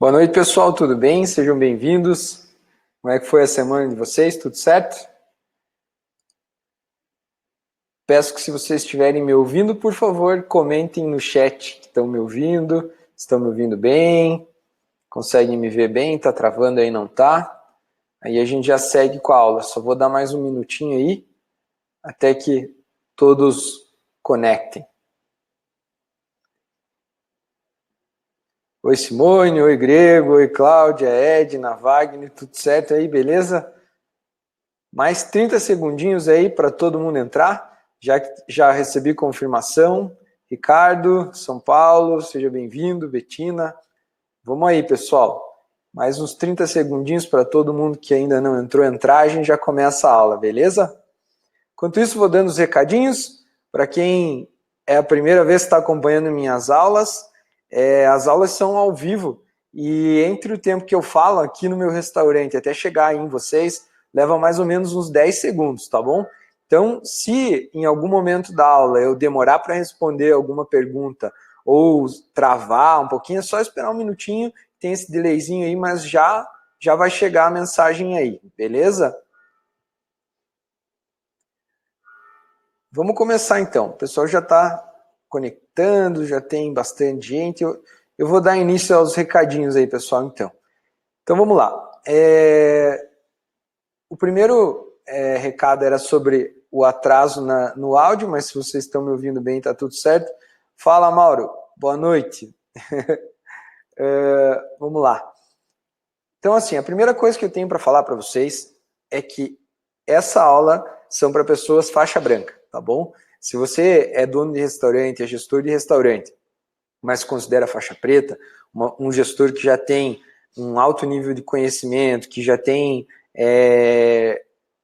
Boa noite, pessoal, tudo bem? Sejam bem-vindos. Como é que foi a semana de vocês? Tudo certo? Peço que, se vocês estiverem me ouvindo, por favor, comentem no chat que estão me ouvindo bem, conseguem me ver bem, tá travando aí, não tá? Aí a gente já segue com a aula. Só vou dar mais um minutinho aí, até que todos conectem. Oi, Simone, oi, Grego, oi, Cláudia, Edna, Wagner, tudo certo aí, beleza? Mais 30 segundinhos aí para todo mundo entrar. Já recebi confirmação. Ricardo, São Paulo, seja bem-vindo. Betina. Vamos aí, pessoal. Mais uns 30 segundinhos para todo mundo que ainda não entrou entrar. A gente já começa a aula, beleza? Enquanto isso, vou dando os recadinhos. Para quem é a primeira vez que está acompanhando minhas aulas, as aulas são ao vivo. E entre o tempo que eu falo aqui no meu restaurante até chegar aí em vocês, leva mais ou menos uns 10 segundos, tá bom? Então, se em algum momento da aula eu demorar para responder alguma pergunta ou travar um pouquinho, é só esperar um minutinho, tem esse delayzinho aí, mas já vai chegar a mensagem aí, beleza? Vamos começar então. O pessoal já está conectando, já tem bastante gente. Eu vou dar início aos recadinhos aí, pessoal, então. Então vamos lá. O primeiro recado era sobre o atraso no áudio, mas se vocês estão me ouvindo bem, está tudo certo. Fala, Mauro. Boa noite. Vamos lá. Então, assim, a primeira coisa que eu tenho para falar para vocês é que essa aula são para pessoas faixa branca, tá bom? Se você é dono de restaurante, é gestor de restaurante, mas considera faixa preta, um gestor que já tem um alto nível de conhecimento, que já tem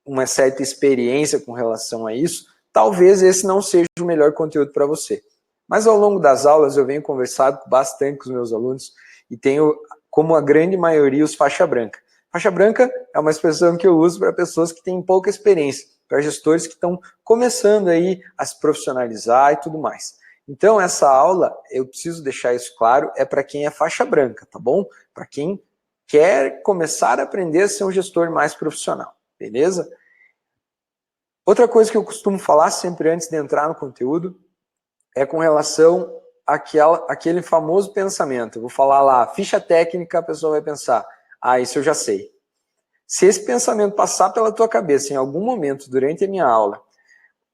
uma certa experiência com relação a isso, talvez esse não seja o melhor conteúdo para você. Mas ao longo das aulas eu venho conversando bastante com os meus alunos e tenho, como a grande maioria, os faixa branca. Faixa branca é uma expressão que eu uso para pessoas que têm pouca experiência, para gestores que estão começando aí a se profissionalizar e tudo mais. Então, essa aula, eu preciso deixar isso claro, é para quem é faixa branca, tá bom? Para quem quer começar a aprender a ser um gestor mais profissional, beleza? Outra coisa que eu costumo falar sempre antes de entrar no conteúdo é com relação àquele famoso pensamento. Eu vou falar lá, ficha técnica, a pessoa vai pensar, isso eu já sei. Se esse pensamento passar pela tua cabeça em algum momento durante a minha aula,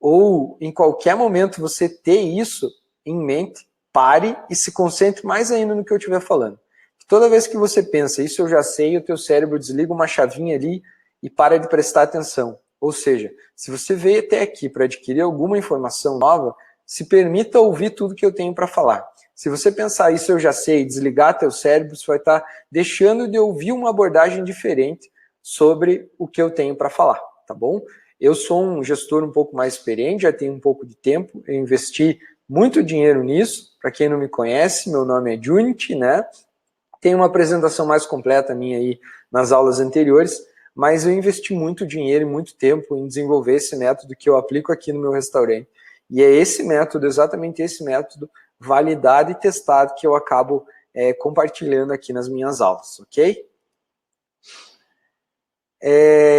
ou em qualquer momento você ter isso em mente, pare e se concentre mais ainda no que eu estiver falando. Toda vez que você pensa, isso eu já sei, o teu cérebro desliga uma chavinha ali e para de prestar atenção. Ou seja, se você veio até aqui para adquirir alguma informação nova, se permita ouvir tudo que eu tenho para falar. Se você pensar, isso eu já sei, e desligar teu cérebro, você vai estar deixando de ouvir uma abordagem diferente sobre o que eu tenho para falar, tá bom? Eu sou um gestor um pouco mais experiente, já tenho um pouco de tempo, eu investi muito dinheiro nisso. Para quem não me conhece, meu nome é Junity, né? Tem uma apresentação mais completa minha aí nas aulas anteriores, mas eu investi muito dinheiro e muito tempo em desenvolver esse método que eu aplico aqui no meu restaurante. E é esse método, exatamente esse método, validado e testado, que eu acabo compartilhando aqui nas minhas aulas, ok?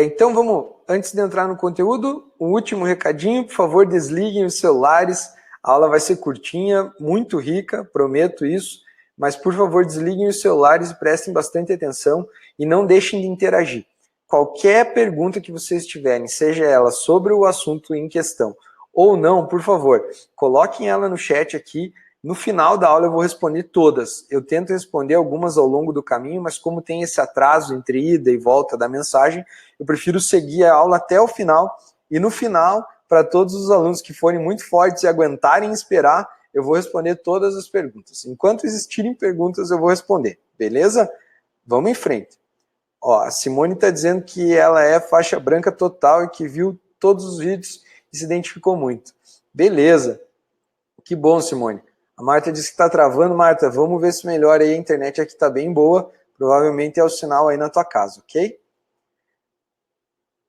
Então vamos, antes de entrar no conteúdo, um último recadinho, por favor, desliguem os celulares, a aula vai ser curtinha, muito rica, prometo isso, mas por favor desliguem os celulares e prestem bastante atenção e não deixem de interagir. Qualquer pergunta que vocês tiverem, seja ela sobre o assunto em questão ou não, por favor, coloquem ela no chat aqui. No final da aula eu vou responder todas. Eu tento responder algumas ao longo do caminho, mas como tem esse atraso entre ida e volta da mensagem, eu prefiro seguir a aula até o final. E no final, para todos os alunos que forem muito fortes e aguentarem esperar, eu vou responder todas as perguntas. Enquanto existirem perguntas, eu vou responder. Beleza? Vamos em frente. Ó, a Simone está dizendo que ela é faixa branca total e que viu todos os vídeos e se identificou muito. Beleza. Que bom, Simone. A Marta disse que está travando. Marta, vamos ver se melhora aí. A internet aqui está bem boa. Provavelmente é o sinal aí na tua casa, ok?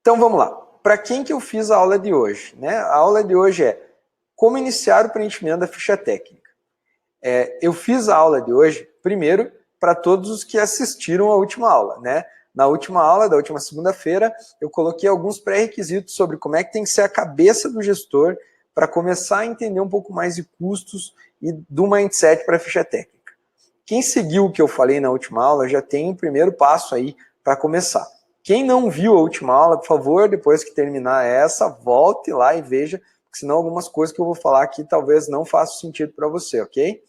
Então vamos lá. Para quem que eu fiz a aula de hoje? Né? A aula de hoje é como iniciar o preenchimento da ficha técnica. Eu fiz a aula de hoje, primeiro, para todos os que assistiram a última aula, né? Na última aula, da última segunda-feira, eu coloquei alguns pré-requisitos sobre como é que tem que ser a cabeça do gestor para começar a entender um pouco mais de custos e do mindset para a ficha técnica. Quem seguiu o que eu falei na última aula já tem o primeiro passo aí para começar. Quem não viu a última aula, por favor, depois que terminar essa, volte lá e veja, porque senão algumas coisas que eu vou falar aqui talvez não façam sentido para você, ok?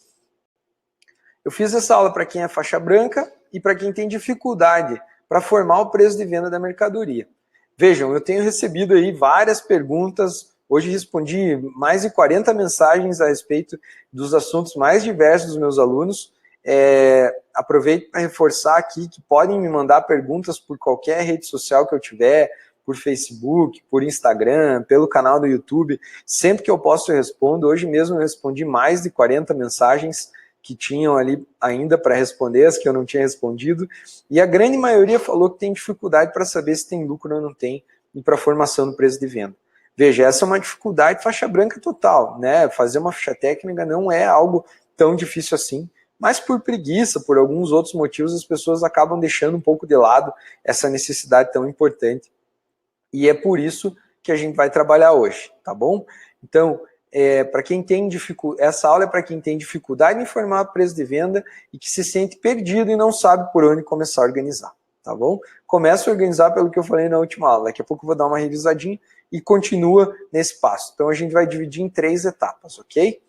Eu fiz essa aula para quem é faixa branca e para quem tem dificuldade para formar o preço de venda da mercadoria. Vejam, eu tenho recebido aí várias perguntas, hoje respondi mais de 40 mensagens a respeito dos assuntos mais diversos dos meus alunos. Aproveito para reforçar aqui que podem me mandar perguntas por qualquer rede social que eu tiver, por Facebook, por Instagram, pelo canal do YouTube. Sempre que eu posso eu respondo. Hoje mesmo eu respondi mais de 40 mensagens que tinham ali ainda para responder, as que eu não tinha respondido, e a grande maioria falou que tem dificuldade para saber se tem lucro ou não tem, e para a formação do preço de venda. Veja, essa é uma dificuldade faixa branca total, né? Fazer uma ficha técnica não é algo tão difícil assim, mas por preguiça, por alguns outros motivos, as pessoas acabam deixando um pouco de lado essa necessidade tão importante. E é por isso que a gente vai trabalhar hoje, tá bom? Então, para quem tem essa aula é para quem tem dificuldade em formar preço de venda e que se sente perdido e não sabe por onde começar a organizar, tá bom? Começa a organizar pelo que eu falei na última aula. Daqui a pouco eu vou dar uma revisadinha e continua nesse passo. Então a gente vai dividir em 3 etapas, ok?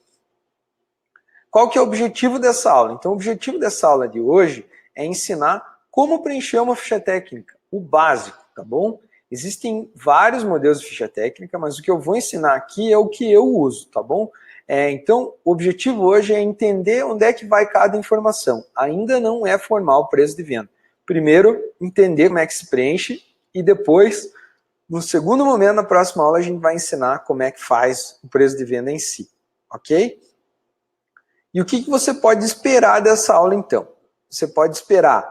Qual que é o objetivo dessa aula? Então o objetivo dessa aula de hoje é ensinar como preencher uma ficha técnica, o básico, tá bom? Existem vários modelos de ficha técnica, mas o que eu vou ensinar aqui é o que eu uso, tá bom? Então, o objetivo hoje é entender onde é que vai cada informação. Ainda não é formar o preço de venda. Primeiro, entender como é que se preenche e depois, no segundo momento, na próxima aula, a gente vai ensinar como é que faz o preço de venda em si, ok? E o que você pode esperar dessa aula, então? Você pode esperar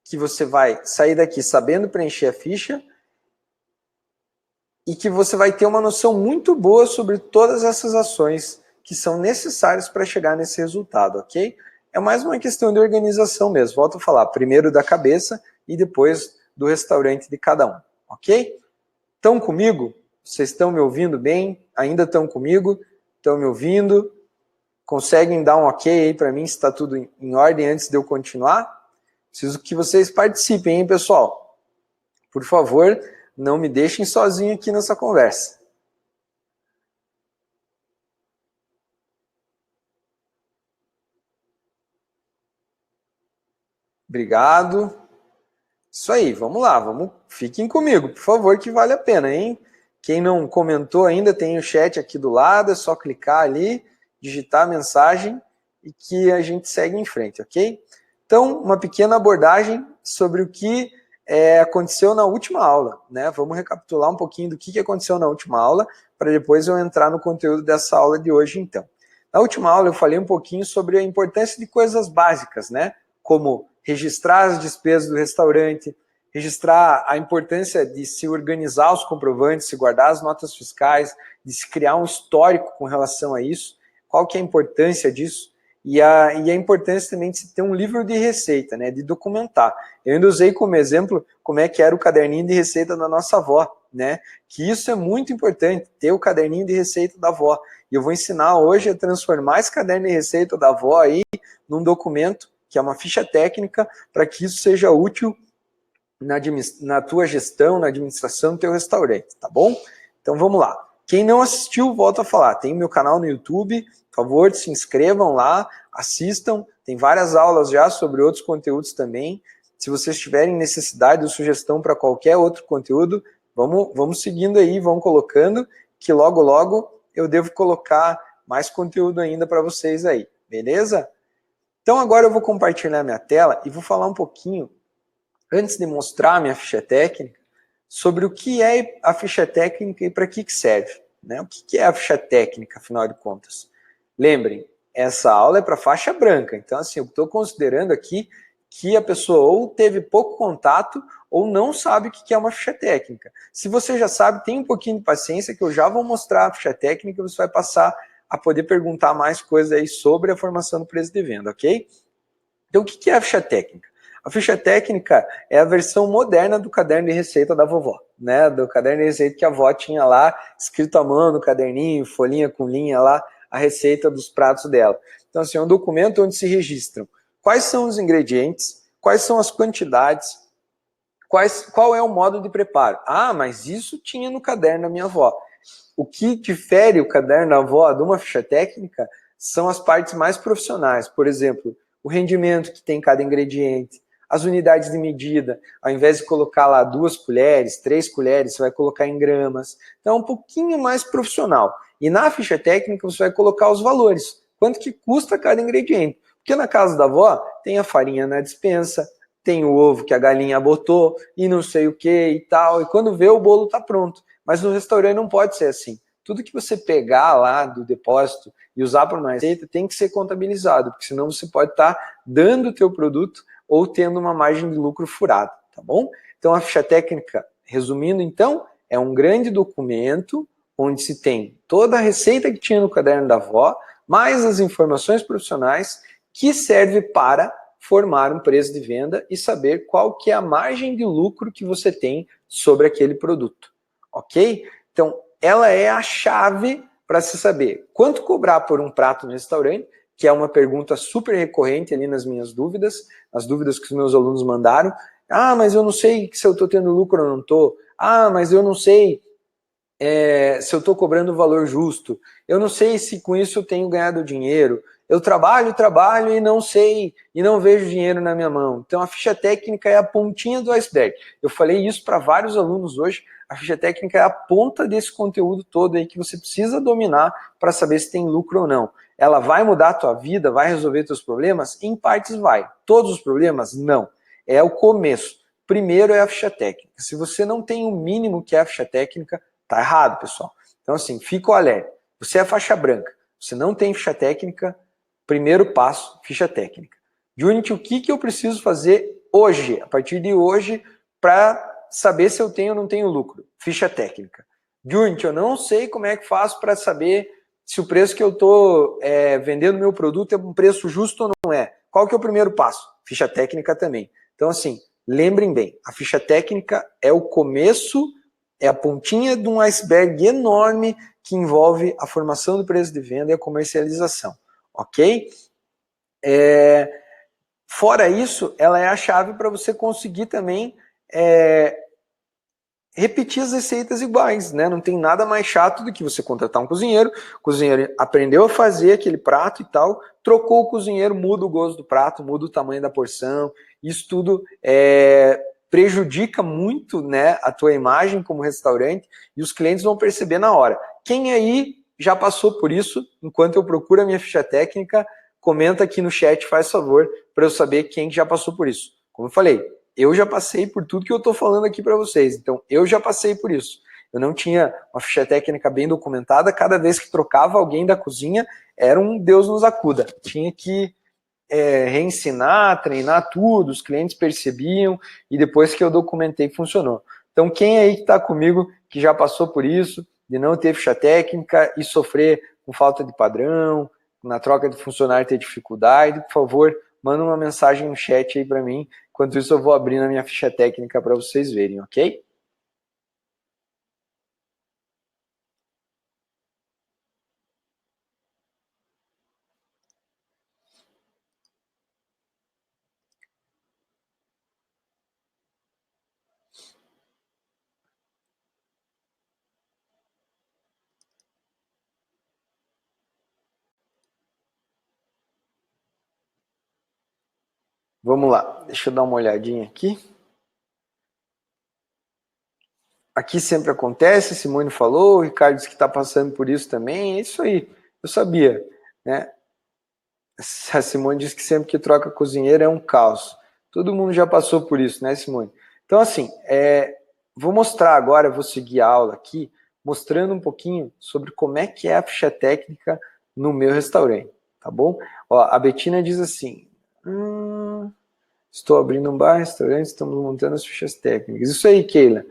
que você vai sair daqui sabendo preencher a ficha, e que você vai ter uma noção muito boa sobre todas essas ações que são necessárias para chegar nesse resultado, ok? É mais uma questão de organização mesmo. Volto a falar, primeiro da cabeça e depois do restaurante de cada um, ok? Estão comigo? Vocês estão me ouvindo bem? Ainda estão comigo? Estão me ouvindo? Conseguem dar um ok aí para mim se está tudo em ordem antes de eu continuar? Preciso que vocês participem, hein, pessoal? Por favor, não me deixem sozinho aqui nessa conversa. Obrigado. Isso aí, vamos lá, fiquem comigo, por favor, que vale a pena, hein? Quem não comentou ainda, tem o chat aqui do lado, é só clicar ali, digitar a mensagem e que a gente segue em frente, ok? Então, uma pequena abordagem sobre o que aconteceu na última aula, né? Vamos recapitular um pouquinho do que aconteceu na última aula, para depois eu entrar no conteúdo dessa aula de hoje, então. Na última aula eu falei um pouquinho sobre a importância de coisas básicas, né? Como registrar as despesas do restaurante, registrar a importância de se organizar os comprovantes, se guardar as notas fiscais, de se criar um histórico com relação a isso, qual que é a importância disso, e a importância também de se ter um livro de receita, né, de documentar. Eu ainda usei como exemplo como é que era o caderninho de receita da nossa avó, né, que isso é muito importante, ter o caderninho de receita da avó. E eu vou ensinar hoje a transformar esse caderno de receita da avó aí num documento que é uma ficha técnica, para que isso seja útil na tua gestão, na administração do teu restaurante, tá bom? Então vamos lá. Quem não assistiu, volta a falar. Tem meu canal no YouTube, por favor, se inscrevam lá, assistam. Tem várias aulas já sobre outros conteúdos também. Se vocês tiverem necessidade ou sugestão para qualquer outro conteúdo, vamos seguindo aí, vão colocando, que logo, logo eu devo colocar mais conteúdo ainda para vocês aí, beleza? Então agora eu vou compartilhar minha tela e vou falar um pouquinho, antes de mostrar a minha ficha técnica, sobre o que é a ficha técnica e para que serve, né? O que é a ficha técnica, afinal de contas? Lembrem, essa aula é para faixa branca, então assim, eu estou considerando aqui que a pessoa ou teve pouco contato ou não sabe o que é uma ficha técnica. Se você já sabe, tem um pouquinho de paciência que eu já vou mostrar a ficha técnica e você vai passar a poder perguntar mais coisas aí sobre a formação do preço de venda, ok? Então, o que é a ficha técnica? A ficha técnica é a versão moderna do caderno de receita da vovó, né? Do caderno de receita que a avó tinha lá, escrito à mão no caderninho, folhinha com linha lá, a receita dos pratos dela. Então, assim, é um documento onde se registram quais são os ingredientes, quais são as quantidades, qual é o modo de preparo. Ah, mas isso tinha no caderno da minha avó. O que difere o caderno da avó de uma ficha técnica são as partes mais profissionais. Por exemplo, o rendimento que tem cada ingrediente, as unidades de medida. Ao invés de colocar lá 2 colheres, 3 colheres, você vai colocar em gramas. Então é um pouquinho mais profissional. E na ficha técnica você vai colocar os valores. Quanto que custa cada ingrediente. Porque na casa da avó tem a farinha na despensa, tem o ovo que a galinha botou e não sei o que e tal. E quando vê, o bolo está pronto. Mas no restaurante não pode ser assim. Tudo que você pegar lá do depósito e usar para uma receita tem que ser contabilizado, porque senão você pode estar dando o teu produto ou tendo uma margem de lucro furada, tá bom? Então a ficha técnica, resumindo então, é um grande documento onde se tem toda a receita que tinha no caderno da avó, mais as informações profissionais que serve para formar um preço de venda e saber qual que é a margem de lucro que você tem sobre aquele produto, ok? Então, ela é a chave para se saber quanto cobrar por um prato no restaurante, que é uma pergunta super recorrente ali nas minhas dúvidas, as dúvidas que os meus alunos mandaram. Ah, mas eu não sei se eu estou tendo lucro ou não estou. Ah, mas eu não sei se eu estou cobrando o valor justo. Eu não sei se com isso eu tenho ganhado dinheiro. Eu trabalho e não sei, e não vejo dinheiro na minha mão. Então a ficha técnica é a pontinha do iceberg. Eu falei isso para vários alunos hoje. A ficha técnica é a ponta desse conteúdo todo aí que você precisa dominar para saber se tem lucro ou não. Ela vai mudar a tua vida, vai resolver teus problemas? Em partes vai. Todos os problemas? Não. É o começo. Primeiro é a ficha técnica. Se você não tem o mínimo que é a ficha técnica, tá errado, pessoal. Então assim, fica o alerta. Você é faixa branca, você não tem ficha técnica, primeiro passo, ficha técnica. Unity, o que eu preciso fazer hoje, a partir de hoje, para saber se eu tenho ou não tenho lucro? Ficha técnica. Unity, eu não sei como é que faço para saber se o preço que eu estou vendendo meu produto é um preço justo ou não é. Qual que é o primeiro passo? Ficha técnica também. Então, assim, lembrem bem, a ficha técnica é o começo, é a pontinha de um iceberg enorme que envolve a formação do preço de venda e a comercialização, ok? Fora isso, ela é a chave para você conseguir também repetir as receitas iguais, né? Não tem nada mais chato do que você contratar um cozinheiro, o cozinheiro aprendeu a fazer aquele prato e tal, trocou o cozinheiro, muda o gosto do prato, muda o tamanho da porção, isso tudo prejudica muito, né, a tua imagem como restaurante e os clientes vão perceber na hora. Quem aí já passou por isso, enquanto eu procuro a minha ficha técnica, comenta aqui no chat, faz favor, para eu saber quem já passou por isso. Como eu falei, eu já passei por tudo que eu estou falando aqui para vocês, então eu já passei por isso. Eu não tinha uma ficha técnica bem documentada, cada vez que trocava alguém da cozinha, era um Deus nos acuda. Tinha que reensinar, treinar tudo, os clientes percebiam, e depois que eu documentei, funcionou. Então quem aí que está comigo, que já passou por isso, de não ter ficha técnica e sofrer com falta de padrão, na troca de funcionário ter dificuldade, por favor, manda uma mensagem no chat aí para mim. Enquanto isso, eu vou abrir na minha ficha técnica para vocês verem, ok? Vamos lá, deixa eu dar uma olhadinha aqui. Aqui sempre acontece, Simone falou, o Ricardo disse que está passando por isso também, é isso aí, eu sabia, né? A Simone disse que sempre que troca cozinheiro é um caos. Todo mundo já passou por isso, né, Simone? Então, assim, vou mostrar agora, vou seguir a aula aqui, mostrando um pouquinho sobre como é que é a ficha técnica no meu restaurante, tá bom? Ó, a Betina diz assim, estou abrindo um bar, restaurante, estamos montando as fichas técnicas. Isso aí, Keila.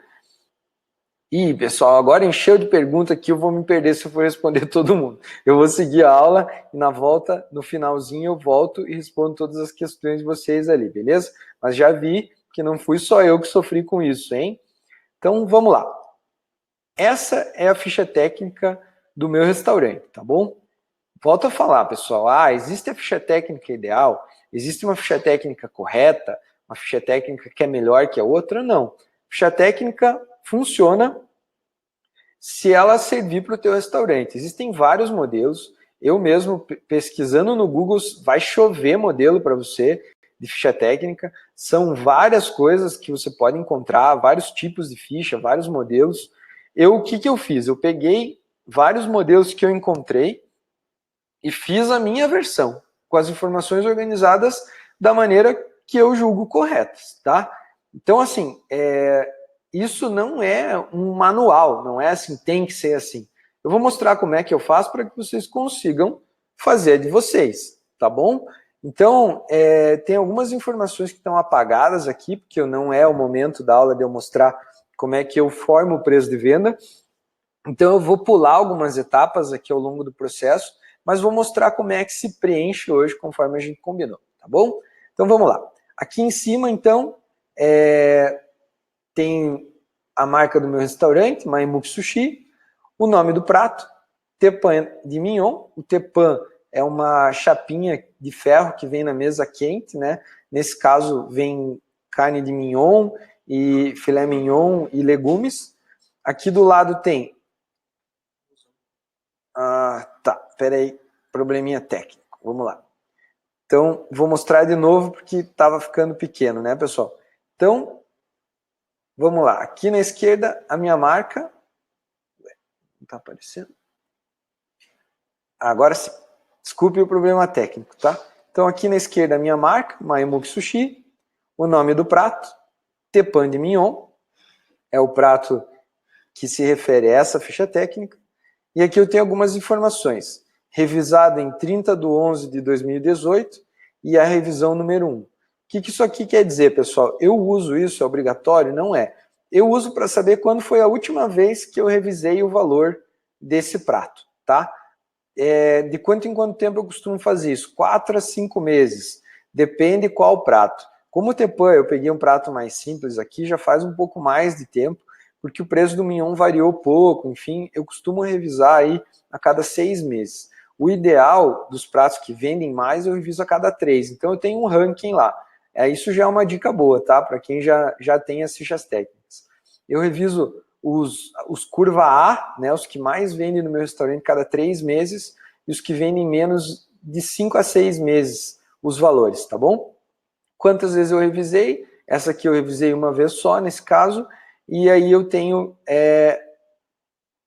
Ih, pessoal, agora encheu de pergunta aqui, eu vou me perder se eu for responder todo mundo. Eu vou seguir a aula e na volta, no finalzinho, eu volto e respondo todas as questões de vocês ali, beleza? Mas já vi que não fui só eu que sofri com isso, hein? Então, vamos lá. Essa é a ficha técnica do meu restaurante, tá bom? Volto a falar, pessoal. Existe a ficha técnica ideal? Existe uma ficha técnica correta? Uma ficha técnica que é melhor que a outra? Não. Ficha técnica funciona se ela servir para o teu restaurante. Existem vários modelos. Eu mesmo, pesquisando no Google, vai chover modelo para você de ficha técnica. São várias coisas que você pode encontrar, vários tipos de ficha, vários modelos. O que eu fiz? Eu peguei vários modelos que eu encontrei e fiz a minha versão, com as informações organizadas da maneira que eu julgo corretas, tá? Então, assim, isso não é um manual, não é assim, tem que ser assim. Eu vou mostrar como é que eu faço para que vocês consigam fazer de vocês, tá bom? Então, tem algumas informações que estão apagadas aqui, porque não é o momento da aula de eu mostrar como é que eu formo o preço de venda. Então, eu vou pular algumas etapas aqui ao longo do processo, mas vou mostrar como é que se preenche hoje, conforme a gente combinou, tá bom? Então, vamos lá. Aqui em cima, então, tem a marca do meu restaurante, Maimuki Sushi, o nome do prato, Tepan de Mignon. O Tepan é uma chapinha de ferro que vem na mesa quente, né? Nesse caso, vem carne de mignon e filé mignon e legumes. Aqui do lado tem... tá, peraí, probleminha técnico, vamos lá. Então, vou mostrar de novo porque estava ficando pequeno, né, pessoal? Então, vamos lá. Aqui na esquerda, a minha marca. Não está aparecendo? Agora sim. Desculpe o problema técnico, tá? Então, aqui na esquerda, a minha marca, Maimuki Sushi. O nome do prato, Tepan de Mignon. É o prato que se refere a essa ficha técnica. E aqui eu tenho algumas informações. Revisada em 30/11/2018 e a revisão número 1. O que isso aqui quer dizer, pessoal? Eu uso isso, é obrigatório? Não é. Eu uso para saber quando foi a última vez que eu revisei o valor desse prato, tá? De quanto em quanto tempo eu costumo fazer isso? 4 a 5 meses. Depende qual prato. Como o Tepan, eu peguei um prato mais simples aqui, já faz um pouco mais de tempo, porque o preço do mignon variou pouco, enfim, eu costumo revisar aí a cada 6 meses. O ideal dos pratos que vendem mais, eu reviso a cada 3. Então eu tenho um ranking lá. Isso já é uma dica boa, tá? Para quem já tem as fichas técnicas. Eu reviso os curva A, né, os que mais vendem no meu restaurante cada 3 meses, e os que vendem menos de 5 a 6 meses os valores, tá bom? Quantas vezes eu revisei? Essa aqui eu revisei uma vez só, nesse caso, e aí eu tenho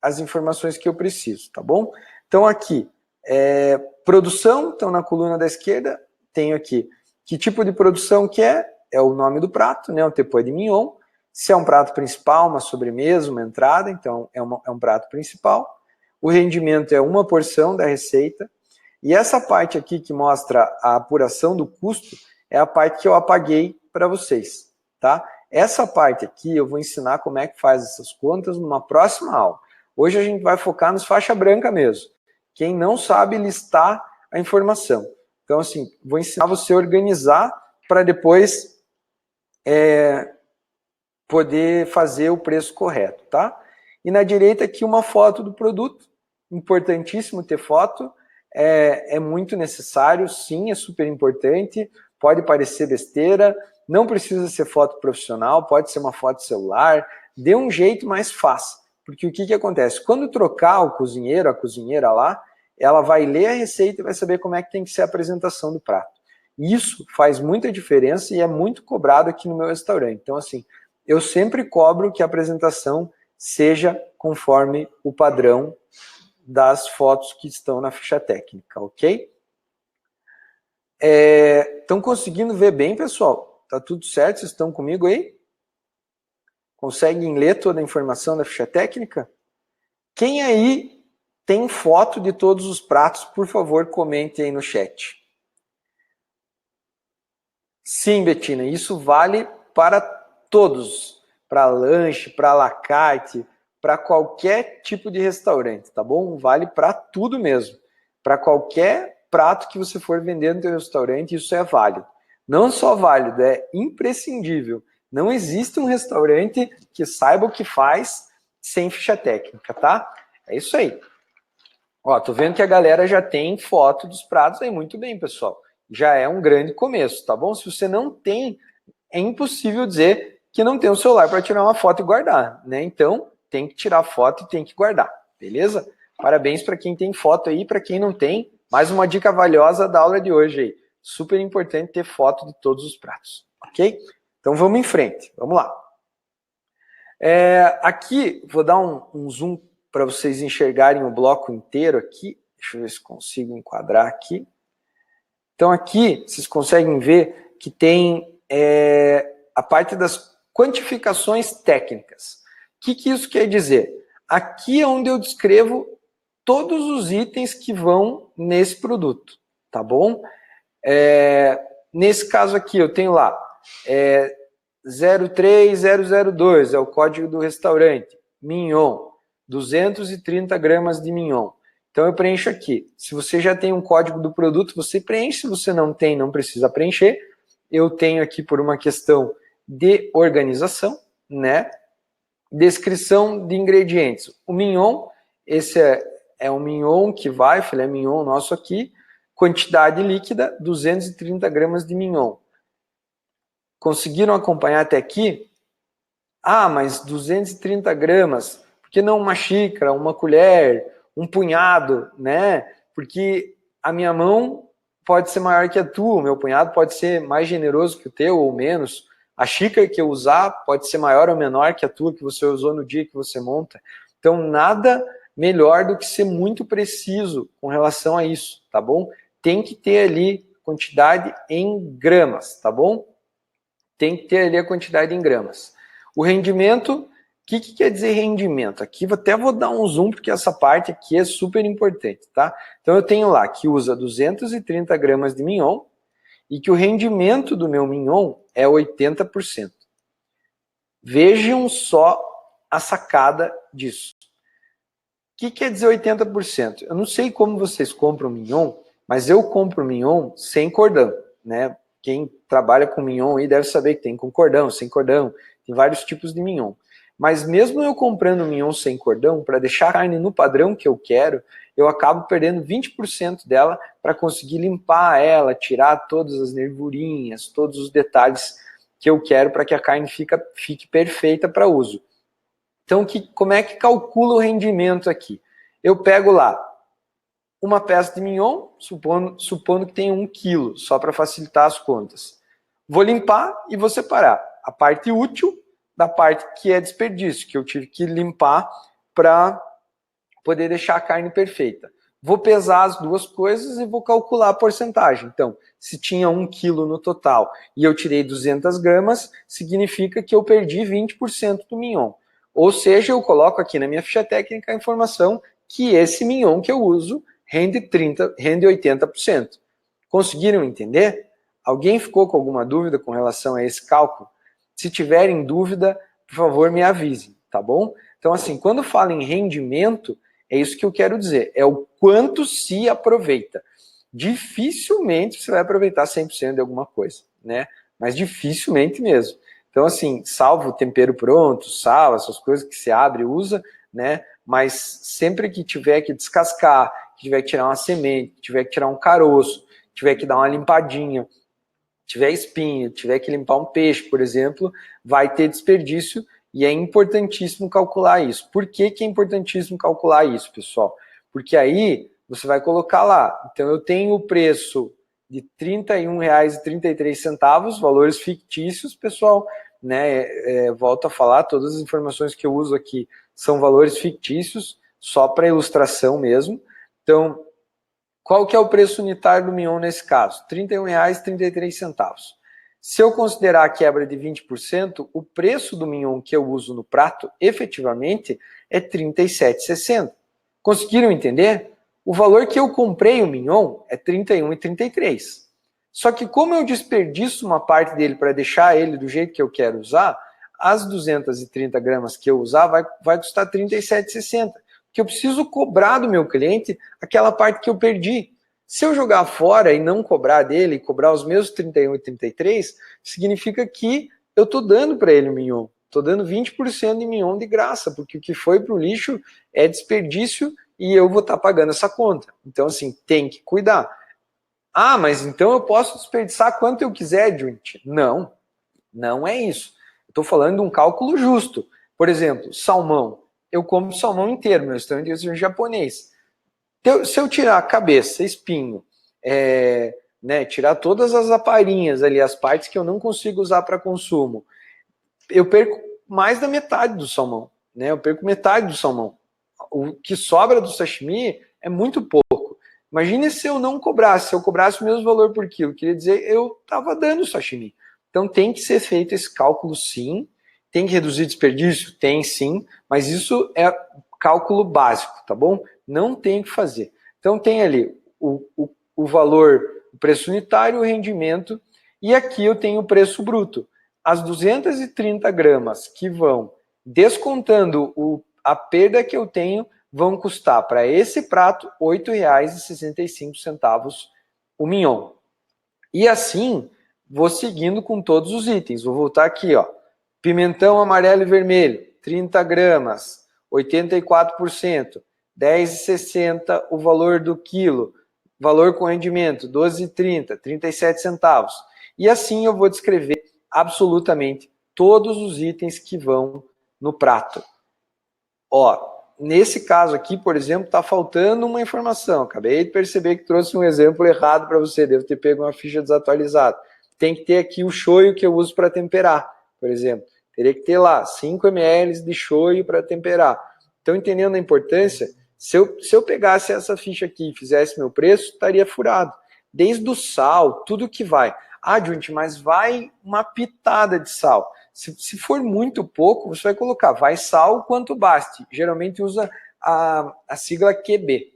as informações que eu preciso, tá bom? Então aqui, produção, então na coluna da esquerda, tenho aqui que tipo de produção que é o nome do prato, né, o Tepan de Mignon. Se é um prato principal, uma sobremesa, uma entrada, então é um prato principal. O rendimento é uma porção da receita. E essa parte aqui que mostra a apuração do custo é a parte que eu apaguei para vocês, tá? Essa parte aqui eu vou ensinar como é que faz essas contas numa próxima aula. Hoje a gente vai focar nos faixa branca mesmo. Quem não sabe listar a informação. Então, assim, vou ensinar você a organizar para depois poder fazer o preço correto, tá? E na direita aqui uma foto do produto. Importantíssimo ter foto. É muito necessário, sim, é super importante. Pode parecer besteira, não precisa ser foto profissional, pode ser uma foto celular. Dê um jeito, mas faça. Porque o que acontece? Quando trocar o cozinheiro, a cozinheira lá, ela vai ler a receita e vai saber como é que tem que ser a apresentação do prato. Isso faz muita diferença e é muito cobrado aqui no meu restaurante. Então, assim, eu sempre cobro que a apresentação seja conforme o padrão das fotos que estão na ficha técnica, ok? Estão conseguindo ver bem, pessoal? Tá tudo certo? Vocês estão comigo aí? Conseguem ler toda a informação da ficha técnica? Quem aí tem foto de todos os pratos, por favor, comente aí no chat. Sim, Betina, isso vale para todos. Para lanche, para à la carte, para qualquer tipo de restaurante, tá bom? Vale para tudo mesmo. Para qualquer prato que você for vender no seu restaurante, isso é válido. Não só válido, é imprescindível. Não existe um restaurante que saiba o que faz sem ficha técnica, tá? É isso aí. Ó, tô vendo que a galera já tem foto dos pratos aí, muito bem, pessoal. Já é um grande começo, tá bom? Se você não tem, é impossível dizer que não tem um celular para tirar uma foto e guardar, né? Então, tem que tirar foto e tem que guardar, beleza? Parabéns para quem tem foto aí, para quem não tem, mais uma dica valiosa da aula de hoje aí. Super importante ter foto de todos os pratos, ok? Então vamos em frente, vamos lá. Aqui, vou dar um zoom para vocês enxergarem o bloco inteiro aqui. Deixa eu ver se consigo enquadrar aqui. Então aqui, vocês conseguem ver que tem a parte das quantificações técnicas. O que isso quer dizer? Aqui é onde eu descrevo todos os itens que vão nesse produto, tá bom? Nesse caso aqui, eu tenho lá 03002, é o código do restaurante, mignon, 230 gramas de mignon. Então eu preencho aqui. Se você já tem um código do produto, você preenche. Se você não tem, não precisa preencher. Eu tenho aqui por uma questão de organização, né? Descrição de ingredientes. O mignon, esse é um mignon que vai, filé mignon nosso aqui, quantidade líquida, 230 gramas de mignon. Conseguiram acompanhar até aqui? Ah, mas 230 gramas, por que não uma xícara, uma colher, um punhado, né? Porque a minha mão pode ser maior que a tua, o meu punhado pode ser mais generoso que o teu ou menos. A xícara que eu usar pode ser maior ou menor que a tua que você usou no dia que você monta. Então, nada melhor do que ser muito preciso com relação a isso, tá bom? Tem que ter ali quantidade em gramas, tá bom? Tem que ter ali a quantidade em gramas. O rendimento, o que quer dizer rendimento? Aqui até vou dar um zoom, porque essa parte aqui é super importante, tá? Então eu tenho lá que usa 230 gramas de mignon e que o rendimento do meu mignon é 80%. Vejam só a sacada disso. O que quer dizer 80%? Eu não sei como vocês compram mignon, mas eu compro mignon sem cordão, né? Quem trabalha com mignon aí deve saber que tem com cordão, sem cordão, tem vários tipos de mignon. Mas mesmo eu comprando mignon sem cordão, para deixar a carne no padrão que eu quero, eu acabo perdendo 20% dela para conseguir limpar ela, tirar todas as nervurinhas, todos os detalhes que eu quero para que a carne fique perfeita para uso. Então, como é que calcula o rendimento aqui? Eu pego lá uma peça de mignon, supondo que tem 1 quilo, só para facilitar as contas. Vou limpar e vou separar a parte útil da parte que é desperdício, que eu tive que limpar para poder deixar a carne perfeita. Vou pesar as duas coisas e vou calcular a porcentagem. Então, se tinha 1 quilo no total e eu tirei 200 gramas, significa que eu perdi 20% do mignon. Ou seja, eu coloco aqui na minha ficha técnica a informação que esse mignon que eu uso rende 80%. Conseguiram entender? Alguém ficou com alguma dúvida com relação a esse cálculo? Se tiverem dúvida, por favor, me avisem, tá bom? Então, assim, quando falo em rendimento, é isso que eu quero dizer, é o quanto se aproveita. Dificilmente você vai aproveitar 100% de alguma coisa, né? Mas dificilmente mesmo. Então, assim, salvo o tempero pronto, sal, essas coisas que se abre e usa, né? Mas sempre que tiver que descascar, que tiver que tirar uma semente, tiver que tirar um caroço, tiver que dar uma limpadinha, tiver espinho, tiver que limpar um peixe, por exemplo, vai ter desperdício e é importantíssimo calcular isso. Por que é importantíssimo calcular isso, pessoal? Porque aí você vai colocar lá, então eu tenho o preço de R$ 31,33, valores fictícios, pessoal, né? Volto a falar, todas as informações que eu uso aqui são valores fictícios, só para ilustração mesmo. Então, qual que é o preço unitário do mignon nesse caso? R$ 31,33. Se eu considerar a quebra de 20%, o preço do mignon que eu uso no prato, efetivamente, é R$ 37,60. Conseguiram entender? O valor que eu comprei o mignon é R$ 31,33. Só que como eu desperdiço uma parte dele para deixar ele do jeito que eu quero usar, as 230 gramas que eu usar vai custar R$ 37,60, porque eu preciso cobrar do meu cliente aquela parte que eu perdi. Se eu jogar fora e não cobrar dele, cobrar os meus 38,33, significa que eu estou dando para ele o mignon. Estou dando 20% de mignon de graça, porque o que foi para o lixo é desperdício e eu vou estar pagando essa conta. Então, assim, tem que cuidar. Ah, mas então eu posso desperdiçar quanto eu quiser, Junit? Não, não é isso. Estou falando de um cálculo justo. Por exemplo, salmão. Eu como salmão inteiro, meu restaurante é japonês. Se eu tirar a cabeça, espinho, né, tirar todas as aparinhas ali, as partes que eu não consigo usar para consumo, eu perco mais da metade do salmão, né? Eu perco metade do salmão. O que sobra do sashimi é muito pouco. Imagine se eu não cobrasse, se eu cobrasse o mesmo valor por quilo, queria dizer, eu estava dando sashimi. Então tem que ser feito esse cálculo sim, tem que reduzir desperdício? Tem sim, mas isso é cálculo básico, tá bom? Não tem o que fazer. Então tem ali o valor, o preço unitário, o rendimento, e aqui eu tenho o preço bruto. As 230 gramas que vão, descontando a perda que eu tenho, vão custar para esse prato R$ 8,65 o mignon. E assim, vou seguindo com todos os itens. Vou voltar aqui, ó. Pimentão amarelo e vermelho, 30 gramas, 84%, R$ 10,60 o valor do quilo. Valor com rendimento, R$ 12,30, 37 centavos. E assim eu vou descrever absolutamente todos os itens que vão no prato. Ó, nesse caso aqui, por exemplo, está faltando uma informação. Acabei de perceber que trouxe um exemplo errado para você. Devo ter pego uma ficha desatualizada. Tem que ter aqui o shoyu que eu uso para temperar, por exemplo. Teria que ter lá 5 ml de shoyu para temperar. Então, entendendo a importância, se eu pegasse essa ficha aqui e fizesse meu preço, estaria furado. Desde o sal, tudo que vai. Ah, Junit, mas vai uma pitada de sal. Se for muito pouco, você vai colocar, vai sal quanto baste. Geralmente usa a sigla QB.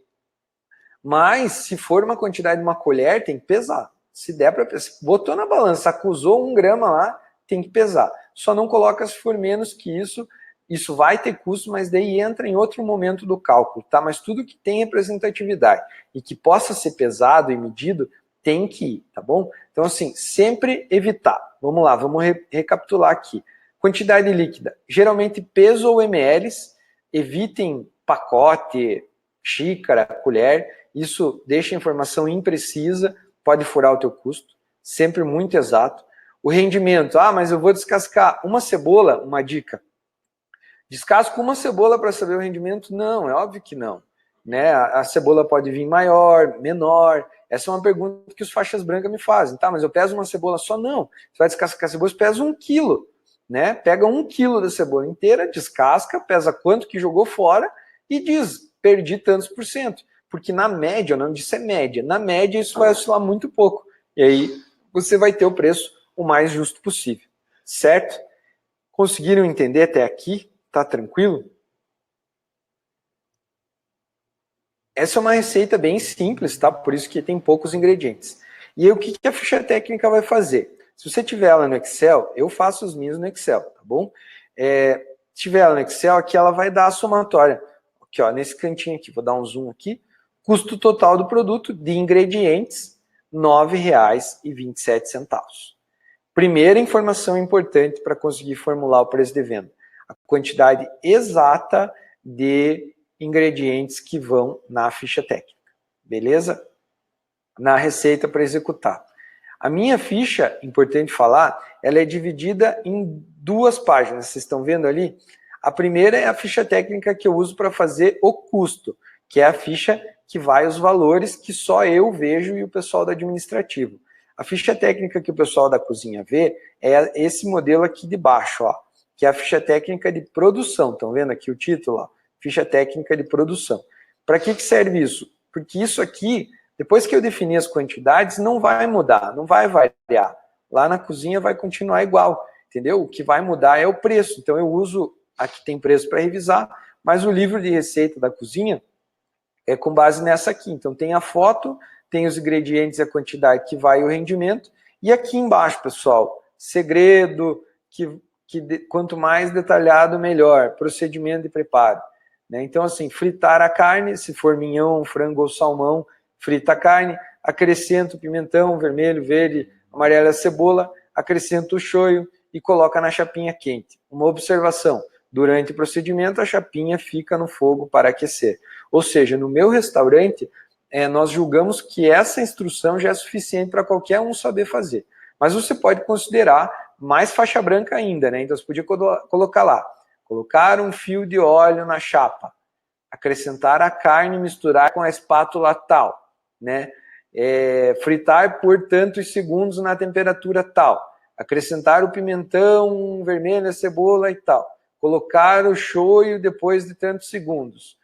Mas, se for uma quantidade de uma colher, tem que pesar. Se der para pesar, botou na balança, acusou 1 grama lá, tem que pesar. Só não coloca se for menos que isso. Isso vai ter custo, mas daí entra em outro momento do cálculo, tá? Mas tudo que tem representatividade e que possa ser pesado e medido, tem que ir, tá bom? Então, assim, sempre evitar. Vamos lá, vamos recapitular aqui. Quantidade líquida, geralmente peso ou ml, evitem pacote, xícara, colher, isso deixa a informação imprecisa, pode furar o teu custo, sempre muito exato. O rendimento, mas eu vou descascar uma cebola, uma dica. Descasco uma cebola para saber o rendimento? Não, é óbvio que não. Né? A cebola pode vir maior, menor. Essa é uma pergunta que os faixas brancas me fazem. Tá, mas eu peso uma cebola só? Não. Você vai descascar a cebola, você pesa 1 quilo. Né? Pega 1 quilo da cebola inteira, descasca, pesa quanto que jogou fora e diz, perdi tantos por cento. Porque na média, o nome disso é média, na média isso vai oscilar muito pouco. E aí você vai ter o preço o mais justo possível. Certo? Conseguiram entender até aqui? Tá tranquilo? Essa é uma receita bem simples, tá? Por isso que tem poucos ingredientes. E aí, o que a ficha técnica vai fazer? Se você tiver ela no Excel, eu faço os minhos no Excel, tá bom? Se tiver ela no Excel, aqui ela vai dar a somatória. Aqui, ó, nesse cantinho aqui, vou dar um zoom aqui. Custo total do produto de ingredientes, R$ 9,27. Primeira informação importante para conseguir formular o preço de venda. A quantidade exata de ingredientes que vão na ficha técnica, beleza? Na receita para executar. A minha ficha, importante falar, ela é dividida em 2 páginas, vocês estão vendo ali? A primeira é a ficha técnica que eu uso para fazer o custo, que é a ficha que vai os valores que só eu vejo e o pessoal do administrativo. A ficha técnica que o pessoal da cozinha vê é esse modelo aqui de baixo, ó, que é a ficha técnica de produção. Estão vendo aqui o título? Ó? Ficha técnica de produção. Para que serve isso? Porque isso aqui, depois que eu definir as quantidades, não vai mudar, não vai variar. Lá na cozinha vai continuar igual, entendeu? O que vai mudar é o preço. Então eu uso, aqui tem preço para revisar, mas o livro de receita da cozinha é com base nessa aqui. Então tem a foto, tem os ingredientes e a quantidade que vai o rendimento. E aqui embaixo, pessoal, segredo, que quanto mais detalhado, melhor. Procedimento de preparo. Né? Então, assim, fritar a carne, se for mignon, frango ou salmão, frita a carne, acrescenta o pimentão vermelho, verde, amarelo e a cebola, acrescenta o shoyu e coloca na chapinha quente. Uma observação, durante o procedimento a chapinha fica no fogo para aquecer. Ou seja, no meu restaurante, nós julgamos que essa instrução já é suficiente para qualquer um saber fazer. Mas você pode considerar mais faixa branca ainda, né? Então você podia colocar lá, colocar um fio de óleo na chapa, acrescentar a carne e misturar com a espátula tal, né? Fritar por tantos segundos na temperatura tal, acrescentar o pimentão vermelho, a cebola e tal, colocar o shoyu depois de tantos segundos.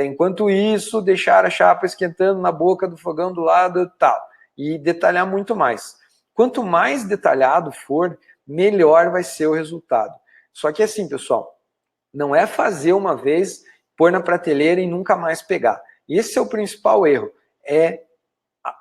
Enquanto isso, deixar a chapa esquentando na boca do fogão do lado tal, e detalhar muito mais. Quanto mais detalhado for, melhor vai ser o resultado. Só que assim, pessoal, não é fazer uma vez, pôr na prateleira e nunca mais pegar. Esse é o principal erro, é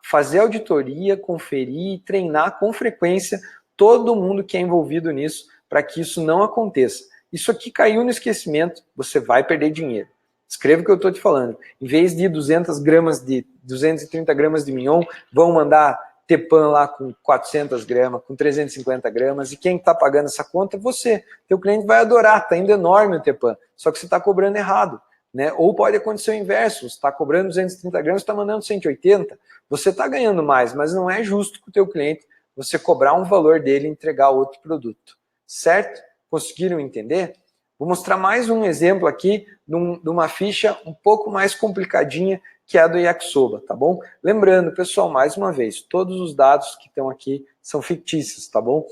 fazer auditoria, conferir e treinar com frequência todo mundo que é envolvido nisso, para que isso não aconteça. Isso aqui caiu no esquecimento, você vai perder dinheiro. Escreva o que eu estou te falando. Em vez de 230 gramas de mignon, vão mandar Tepan lá com 400 gramas, com 350 gramas, e quem está pagando essa conta? Você. Teu cliente vai adorar, está indo enorme o Tepan, só que você está cobrando errado. Né? Ou pode acontecer o inverso, você está cobrando 230 gramas, está mandando 180, você está ganhando mais, mas não é justo com o teu cliente você cobrar um valor dele e entregar outro produto. Certo? Conseguiram entender? Vou mostrar mais um exemplo aqui de uma ficha um pouco mais complicadinha, que é a do yakisoba, tá bom? Lembrando, pessoal, mais uma vez, todos os dados que estão aqui são fictícios, tá bom?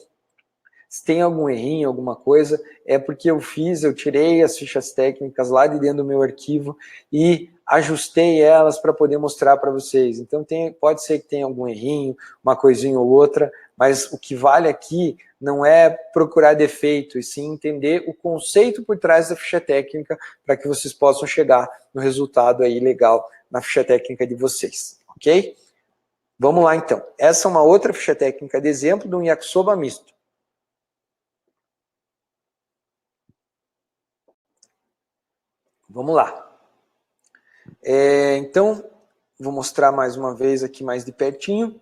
Se tem algum errinho, alguma coisa, é porque eu tirei as fichas técnicas lá de dentro do meu arquivo e ajustei elas para poder mostrar para vocês. Então pode ser que tenha algum errinho, uma coisinha ou outra, mas o que vale aqui não é procurar defeito, e sim entender o conceito por trás da ficha técnica para que vocês possam chegar no resultado aí legal na ficha técnica de vocês, ok? Vamos lá então. Essa é uma outra ficha técnica de exemplo de um yakisoba misto. Vamos lá. Então, vou mostrar mais uma vez aqui mais de pertinho.